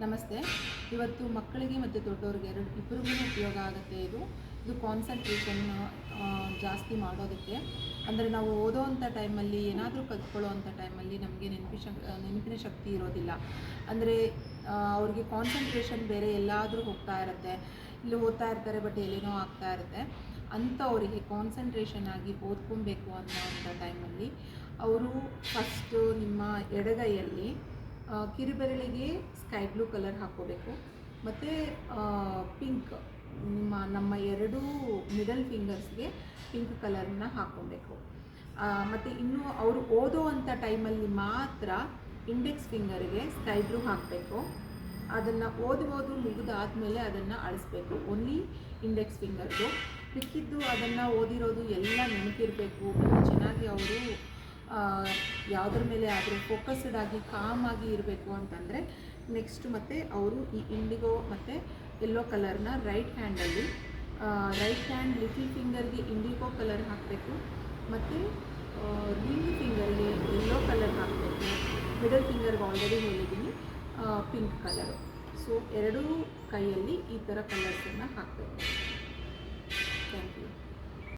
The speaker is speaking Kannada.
ನಮಸ್ತೆ. ಇವತ್ತು ಮಕ್ಕಳಿಗೆ ಮತ್ತು ದೊಡ್ಡವ್ರಿಗೆ ಇಬ್ಬರಿಗೂ ಉಪಯೋಗ ಆಗುತ್ತೆ. ಇದು ಕಾನ್ಸಂಟ್ರೇಷನ್ ಜಾಸ್ತಿ ಮಾಡೋದಕ್ಕೆ. ಅಂದರೆ ನಾವು ಓದೋವಂಥ ಟೈಮಲ್ಲಿ ಏನಾದರೂ ಕಲ್ತ್ಕೊಳ್ಳೋವಂಥ ಟೈಮಲ್ಲಿ ನಮಗೆ ನೆನಪಿನ ಶಕ್ತಿ ಇರೋದಿಲ್ಲ. ಅಂದರೆ ಅವ್ರಿಗೆ ಕಾನ್ಸಂಟ್ರೇಷನ್ ಬೇರೆ ಎಲ್ಲಾದರೂ ಹೋಗ್ತಾ ಇರುತ್ತೆ, ಇಲ್ಲಿ ಓದ್ತಾ ಇರ್ತಾರೆ ಬಟ್ ಎಲ್ಲಿನೋ ಆಗ್ತಾ ಇರುತ್ತೆ. ಅಂಥವರಿಗೆ ಕಾನ್ಸಂಟ್ರೇಷನ್ ಆಗಿ ಓದ್ಕೊಬೇಕು ಅನ್ನೋವಂಥ ಟೈಮಲ್ಲಿ ಅವರು ಫಸ್ಟು ನಿಮ್ಮ ಎಡಗೈಯಲ್ಲಿ ಕಿರುಬೆರಳಿಗೆ ಸ್ಕೈ ಬ್ಲೂ ಕಲರ್ ಹಾಕ್ಕೋಬೇಕು. ಮತ್ತು ಪಿಂಕ್ ನಮ್ಮ ಎರಡೂ ಮಿಡಲ್ ಫಿಂಗರ್ಸ್ಗೆ ಪಿಂಕ್ ಕಲರನ್ನ ಹಾಕ್ಕೊಬೇಕು. ಮತ್ತು ಇನ್ನು ಅವರು ಓದೋ ಅಂಥ ಟೈಮಲ್ಲಿ ಮಾತ್ರ ಇಂಡೆಕ್ಸ್ ಫಿಂಗರ್ಗೆ ಸ್ಕೈ ಬ್ಲೂ ಹಾಕಬೇಕು. ಅದನ್ನು ಓದು ಮುಗಿದಾದಮೇಲೆ ಅದನ್ನು ಅಳಿಸ್ಬೇಕು. ಓನ್ಲಿ ಇಂಡೆಕ್ಸ್ ಫಿಂಗರ್ದು ಮಿಕ್ಕಿದ್ದು ಅದನ್ನು ಓದಿರೋದು ಎಲ್ಲ ನೆನಪಿರಬೇಕು. ಚೆನ್ನಾಗಿ ಅವರು ಯಾವುದ್ರ ಮೇಲೆ ಆದರೂ ಫೋಕಸ್ಡ್ ಆಗಿ ಕಾಮಾಗಿ ಇರಬೇಕು ಅಂತಂದರೆ ನೆಕ್ಸ್ಟ್ ಮತ್ತು ಅವರು ಈ ಇಂಡಿಗೋ ಮತ್ತು ಯೆಲ್ಲೋ ಕಲರ್ನ ರೈಟ್ ಹ್ಯಾಂಡಲ್ಲಿ ರೈಟ್ ಹ್ಯಾಂಡ್ ಲಿಟಲ್ ಫಿಂಗರ್ಗೆ ಇಂಡಿಗೋ ಕಲರ್ ಹಾಕಬೇಕು. ಮತ್ತು ರಿಂಗ್ ಫಿಂಗರ್ಗೆ ಯೆಲ್ಲೋ ಕಲರ್ ಹಾಕಬೇಕು. ಮಿಡಲ್ ಫಿಂಗರ್ಗೆ ಆಲ್ರೆಡಿ ಹೇಳಿದ್ದೀನಿ ಪಿಂಕ್ ಕಲರು. ಸೊ ಎರಡೂ ಕೈಯಲ್ಲಿ ಈ ಥರ ಕಲರ್ಸನ್ನು ಹಾಕಬೇಕು. Thank you.